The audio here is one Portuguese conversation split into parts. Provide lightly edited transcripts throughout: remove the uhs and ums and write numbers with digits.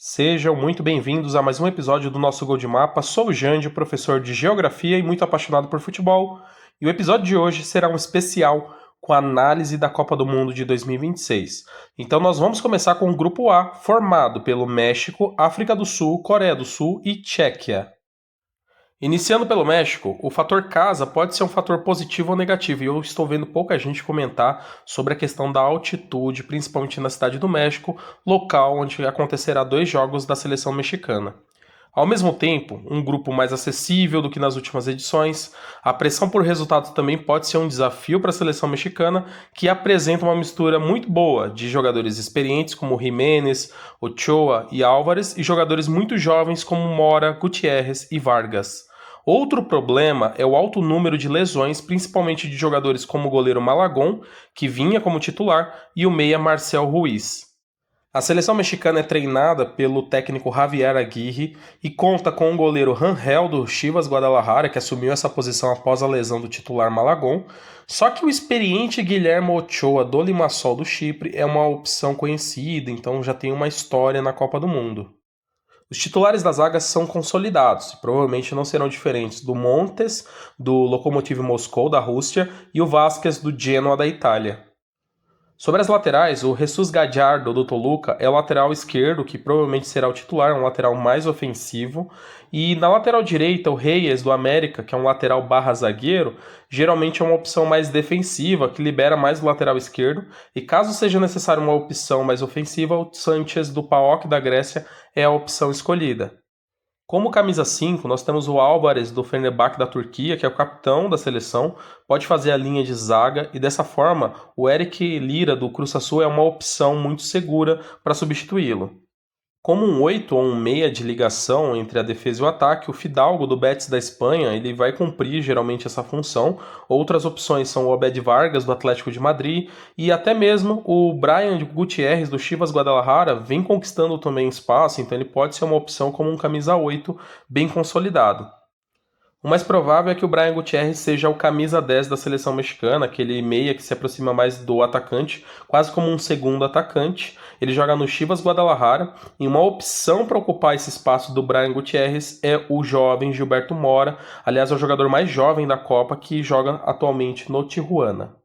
Sejam muito bem-vindos a mais um episódio do nosso Gol de Mapa. Sou o Jande, professor de Geografia e muito apaixonado por futebol. E o episódio de hoje será um especial com a análise da Copa do Mundo de 2026. Então nós vamos começar com o Grupo A, formado pelo México, África do Sul, Coreia do Sul e Tchequia. Iniciando pelo México, o fator casa pode ser um fator positivo ou negativo, e eu estou vendo pouca gente comentar sobre a questão da altitude, principalmente na cidade do México, local onde acontecerá 2 jogos da seleção mexicana. Ao mesmo tempo, um grupo mais acessível do que nas últimas edições, a pressão por resultados também pode ser um desafio para a seleção mexicana, que apresenta uma mistura muito boa de jogadores experientes como Jiménez, Ochoa e Álvares e jogadores muito jovens como Mora, Gutiérrez e Vargas. Outro problema é o alto número de lesões, principalmente de jogadores como o goleiro Malagón, que vinha como titular, e o meia Marcel Ruiz. A seleção mexicana é treinada pelo técnico Javier Aguirre e conta com o goleiro Rangel do Chivas Guadalajara, que assumiu essa posição após a lesão do titular Malagón, só que o experiente Guilherme Ochoa do Limassol do Chipre é uma opção conhecida, então já tem uma história na Copa do Mundo. Os titulares das zagas são consolidados, e provavelmente não serão diferentes do Montes, do Lokomotiv Moscou da Rússia, e o Vázquez do Genoa da Itália. Sobre as laterais, o Jesus Gallardo do Toluca é o lateral esquerdo, que provavelmente será o titular, um lateral mais ofensivo. E na lateral direita, o Reyes do América, que é um lateral barra zagueiro, geralmente é uma opção mais defensiva, que libera mais o lateral esquerdo. E caso seja necessário uma opção mais ofensiva, o Sanchez do PAOK da Grécia é a opção escolhida. Como camisa 5, nós temos o Álvares do Fenerbahçe da Turquia, que é o capitão da seleção, pode fazer a linha de zaga e dessa forma o Eric Lira do Cruz Azul é uma opção muito segura para substituí-lo. Como um 8 ou um meia de ligação entre a defesa e o ataque, o Fidalgo do Betis da Espanha ele vai cumprir geralmente essa função. Outras opções são o Obed Vargas do Atlético de Madrid e até mesmo o Brian Gutierrez do Chivas Guadalajara vem conquistando também espaço, então ele pode ser uma opção como um camisa 8 bem consolidado. O mais provável é que o Brian Gutierrez seja o camisa 10 da seleção mexicana, aquele meia que se aproxima mais do atacante, quase como um segundo atacante. Ele joga no Chivas Guadalajara e uma opção para ocupar esse espaço do Brian Gutierrez é o jovem Gilberto Mora, aliás, é o jogador mais jovem da Copa que joga atualmente no Tijuana.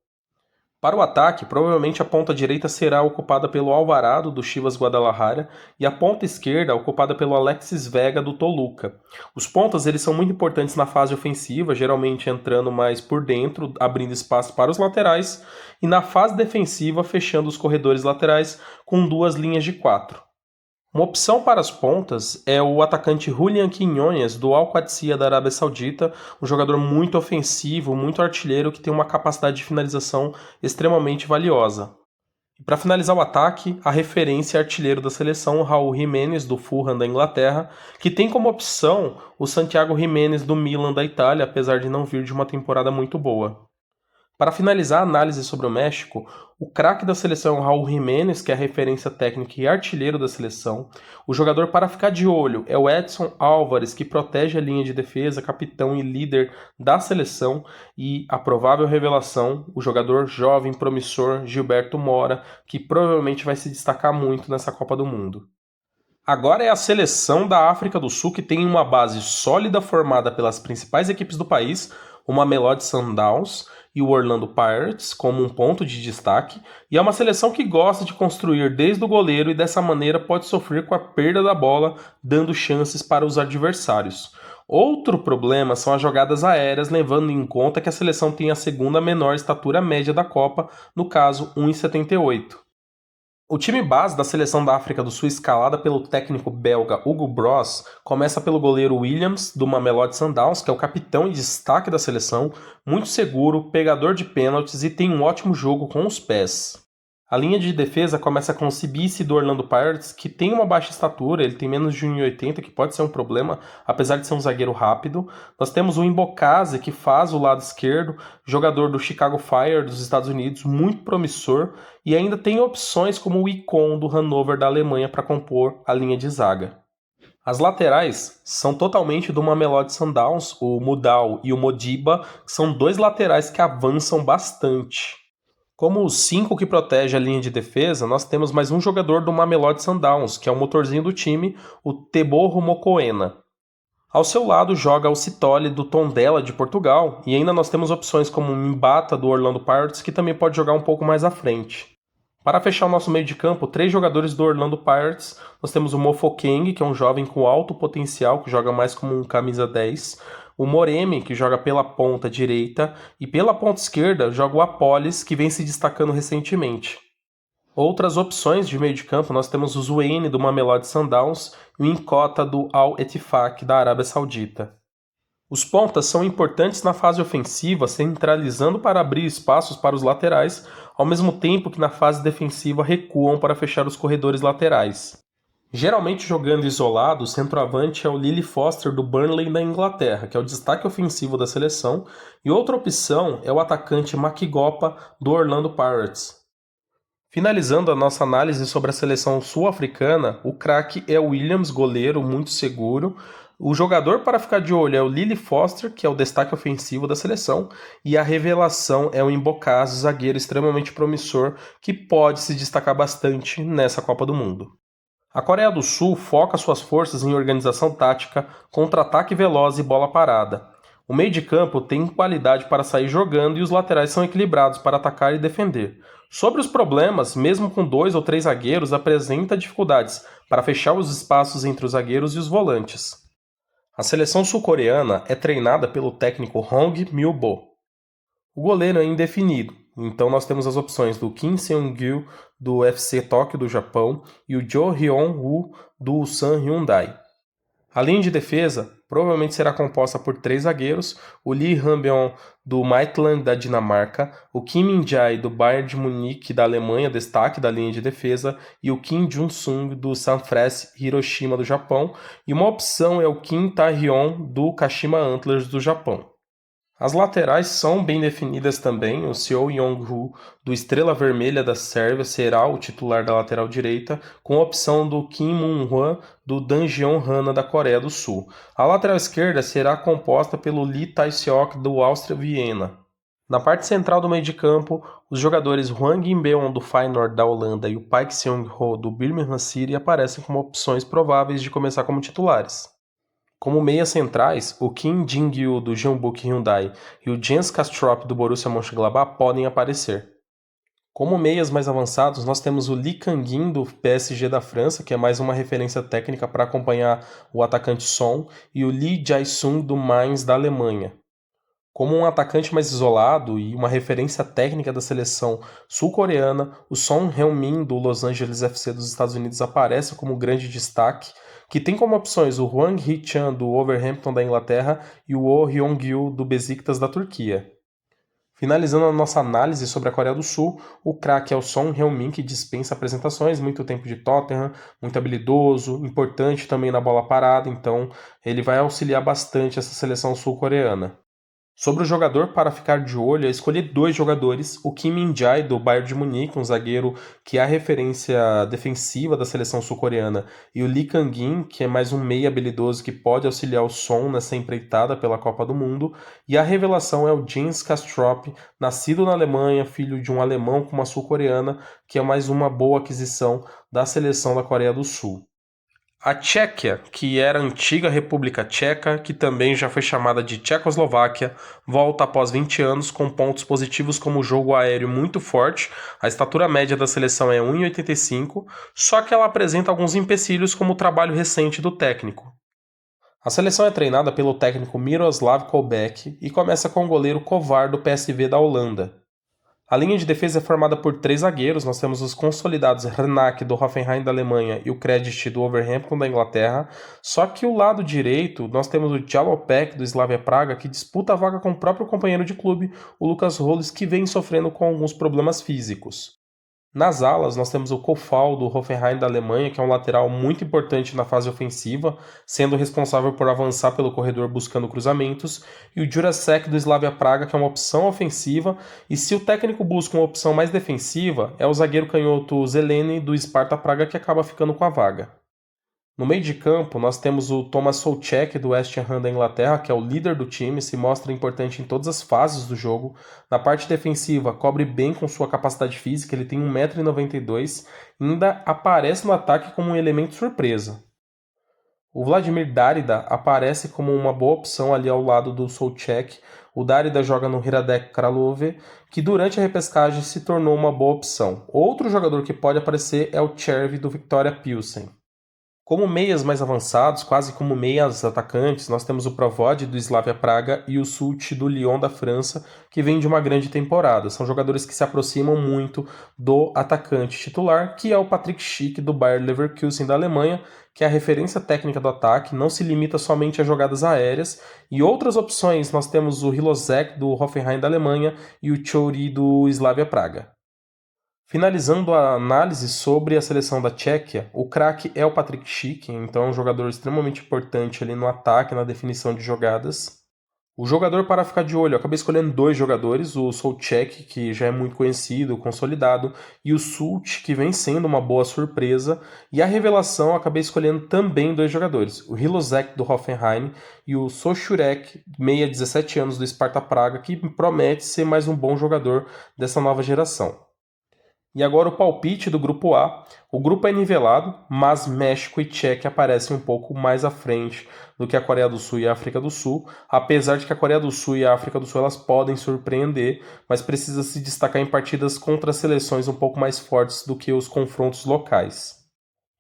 Para o ataque, provavelmente a ponta direita será ocupada pelo Alvarado, do Chivas Guadalajara, e a ponta esquerda ocupada pelo Alexis Vega, do Toluca. Os pontas eles são muito importantes na fase ofensiva, geralmente entrando mais por dentro, abrindo espaço para os laterais, e na fase defensiva, fechando os corredores laterais com 2 linhas de 4. Uma opção para as pontas é o atacante Julián Quiñones, do Al Qadsiya da Arábia Saudita, um jogador muito ofensivo, muito artilheiro, que tem uma capacidade de finalização extremamente valiosa. E para finalizar o ataque, a referência artilheiro da seleção, Raul Jiménez, do Fulham da Inglaterra, que tem como opção o Santiago Jiménez do Milan da Itália, apesar de não vir de uma temporada muito boa. Para finalizar a análise sobre o México, o craque da seleção é o Raul Jiménez, que é a referência técnica e artilheiro da seleção. O jogador para ficar de olho é o Edson Álvares, que protege a linha de defesa, capitão e líder da seleção. E a provável revelação, o jogador jovem promissor Gilberto Mora, que provavelmente vai se destacar muito nessa Copa do Mundo. Agora é a seleção da África do Sul, que tem uma base sólida formada pelas principais equipes do país, o Mamelodi Sundowns e o Orlando Pirates como um ponto de destaque, e é uma seleção que gosta de construir desde o goleiro e dessa maneira pode sofrer com a perda da bola, dando chances para os adversários. Outro problema são as jogadas aéreas, levando em conta que a seleção tem a segunda menor estatura média da Copa, no caso 1,78. O time base da seleção da África do Sul, escalada pelo técnico belga Hugo Bross, começa pelo goleiro Williams, do Mamelodi Sundowns, que é o capitão e destaque da seleção, muito seguro, pegador de pênaltis e tem um ótimo jogo com os pés. A linha de defesa começa com o Sibisi do Orlando Pirates, que tem uma baixa estatura, ele tem menos de 1,80, que pode ser um problema, apesar de ser um zagueiro rápido. Nós temos o Imbokase, que faz o lado esquerdo, jogador do Chicago Fire dos Estados Unidos, muito promissor, e ainda tem opções como o Icon do Hannover da Alemanha para compor a linha de zaga. As laterais são totalmente do Mamelodi Sundowns, o Mudal e o Modiba, que são 2 laterais que avançam bastante. Como os 5 que protege a linha de defesa, nós temos mais um jogador do Mamelodi Sundowns, que é o motorzinho do time, o Teboho Mokoena. Ao seu lado joga o Citoli do Tondela de Portugal, e ainda nós temos opções como o Mbata do Orlando Pirates, que também pode jogar um pouco mais à frente. Para fechar o nosso meio de campo, 3 jogadores do Orlando Pirates. Nós temos o Mofokeng, que é um jovem com alto potencial, que joga mais como um camisa 10. O Moremi, que joga pela ponta direita. E pela ponta esquerda joga o Apolis, que vem se destacando recentemente. Outras opções de meio de campo, nós temos o Zouane do Mamelodi Sundowns e o Nkota do Al Ettifaq da Arábia Saudita. Os pontas são importantes na fase ofensiva, centralizando para abrir espaços para os laterais, ao mesmo tempo que na fase defensiva recuam para fechar os corredores laterais. Geralmente jogando isolado, o centroavante é o Lily Foster do Burnley da Inglaterra, que é o destaque ofensivo da seleção, e outra opção é o atacante Makigopa do Orlando Pirates. Finalizando a nossa análise sobre a seleção sul-africana, o craque é o Williams, goleiro muito seguro. O jogador para ficar de olho é o Lily Foster, que é o destaque ofensivo da seleção, e a revelação é o Mbokasi, zagueiro extremamente promissor, que pode se destacar bastante nessa Copa do Mundo. A Coreia do Sul foca suas forças em organização tática, contra-ataque veloz e bola parada. O meio de campo tem qualidade para sair jogando e os laterais são equilibrados para atacar e defender. Sobre os problemas, mesmo com 2 ou 3 zagueiros, apresenta dificuldades para fechar os espaços entre os zagueiros e os volantes. A seleção sul-coreana é treinada pelo técnico Hong Mil-bo. O goleiro é indefinido, então nós temos as opções do Kim Seung-gil do FC Tóquio do Japão e o Jo Hyun-woo do Ulsan Hyundai. A linha de defesa provavelmente será composta por 3 zagueiros, o Lee Han-beon do Midtjylland da Dinamarca, o Kim Min-jae do Bayern de Munique da Alemanha, destaque da linha de defesa, e o Kim Jun-sung do Sanfrecce Hiroshima do Japão, e uma opção é o Kim Ta-hyon do Kashima Antlers do Japão. As laterais são bem definidas também. O Seo Yong-woo, do Estrela Vermelha da Sérvia, será o titular da lateral direita, com a opção do Kim Moon-hwan, do Daejeon Hana da Coreia do Sul. A lateral esquerda será composta pelo Lee Tae-seok, do Áustria Viena. Na parte central do meio de campo, os jogadores Hwang In-beon, do Feyenoord da Holanda, e o Park Seung-ho, do Birmingham City, aparecem como opções prováveis de começar como titulares. Como meias centrais, o Kim Jin-gyu do Jeonbuk Hyundai e o Jens Kastrop do Borussia Mönchengladbach podem aparecer. Como meias mais avançados, nós temos o Lee Kang-in do PSG da França, que é mais uma referência técnica para acompanhar o atacante Son, e o Lee Jae-sung do Mainz da Alemanha. Como um atacante mais isolado e uma referência técnica da seleção sul-coreana, o Son Heung-min do Los Angeles FC dos Estados Unidos aparece como grande destaque, que tem como opções o Hwang Hee-chan do Wolverhampton da Inglaterra e o Oh Hyung-gyu do Besiktas da Turquia. Finalizando a nossa análise sobre a Coreia do Sul, o craque é o Son Heung-min, que dispensa apresentações, muito tempo de Tottenham, muito habilidoso, importante também na bola parada, então ele vai auxiliar bastante essa seleção sul-coreana. Sobre o jogador para ficar de olho, eu escolhi 2 jogadores, o Kim Min-jae do Bayern de Munique, um zagueiro que é a referência defensiva da seleção sul-coreana, e o Lee Kang-in, que é mais um meia habilidoso que pode auxiliar o Son nessa empreitada pela Copa do Mundo, e a revelação é o Jens Kastrop, nascido na Alemanha, filho de um alemão com uma sul-coreana, que é mais uma boa aquisição da seleção da Coreia do Sul. A Tchequia, que era a antiga República Tcheca, que também já foi chamada de Tchecoslováquia, volta após 20 anos com pontos positivos como o jogo aéreo muito forte. A estatura média da seleção é 1,85, só que ela apresenta alguns empecilhos como o trabalho recente do técnico. A seleção é treinada pelo técnico Miroslav Kolbeck e começa com o goleiro Kovar do PSV da Holanda. A linha de defesa é formada por 3 zagueiros, nós temos os consolidados Rnac do Hoffenheim da Alemanha e o Kredic do Wolverhampton da Inglaterra, só que o lado direito nós temos o Jalopek do Slavia Praga, que disputa a vaga com o próprio companheiro de clube, o Lucas Hollis, que vem sofrendo com alguns problemas físicos. Nas alas, nós temos o Kofal do Hoffenheim da Alemanha, que é um lateral muito importante na fase ofensiva, sendo responsável por avançar pelo corredor buscando cruzamentos, e o Jurasek do Slavia Praga, que é uma opção ofensiva, e se o técnico busca uma opção mais defensiva, é o zagueiro canhoto Zeleny do Sparta Praga que acaba ficando com a vaga. No meio de campo, nós temos o Thomas Souček, do West Ham da Inglaterra, que é o líder do time, se mostra importante em todas as fases do jogo. Na parte defensiva, cobre bem com sua capacidade física, ele tem 1,92 m e ainda aparece no ataque como um elemento surpresa. O Vladimir Darida aparece como uma boa opção ali ao lado do Souček. O Darida joga no Hradec Králové, que durante a repescagem se tornou uma boa opção. Outro jogador que pode aparecer é o Červ do Viktoria Pilsen. Como meias mais avançados, quase como meias atacantes, nós temos o Provod do Slavia Praga e o Sult do Lyon da França, que vem de uma grande temporada. São jogadores que se aproximam muito do atacante titular, que é o Patrick Schick do Bayer Leverkusen da Alemanha, que é a referência técnica do ataque, não se limita somente a jogadas aéreas. E outras opções, nós temos o Hilozek do Hoffenheim da Alemanha e o Chouri do Slavia Praga. Finalizando a análise sobre a seleção da Tchequia, o craque é o Patrick Schick, então é um jogador extremamente importante ali no ataque, na definição de jogadas. O jogador para ficar de olho, eu acabei escolhendo dois jogadores, o Souček, que já é muito conhecido, consolidado, e o Sult, que vem sendo uma boa surpresa, e a revelação, eu acabei escolhendo também dois jogadores, o Hilozek do Hoffenheim e o Sochurek, meia 17 anos do Sparta Praga, que promete ser mais um bom jogador dessa nova geração. E agora o palpite do grupo A. O grupo é nivelado, mas México e Tchequia aparecem um pouco mais à frente do que a Coreia do Sul e a África do Sul, apesar de que a Coreia do Sul e a África do Sul elas podem surpreender, mas precisa se destacar em partidas contra seleções um pouco mais fortes do que os confrontos locais.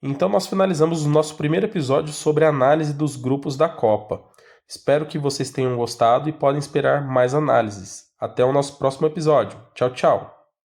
Então nós finalizamos o nosso primeiro episódio sobre a análise dos grupos da Copa. Espero que vocês tenham gostado e podem esperar mais análises. Até o nosso próximo episódio. Tchau, tchau!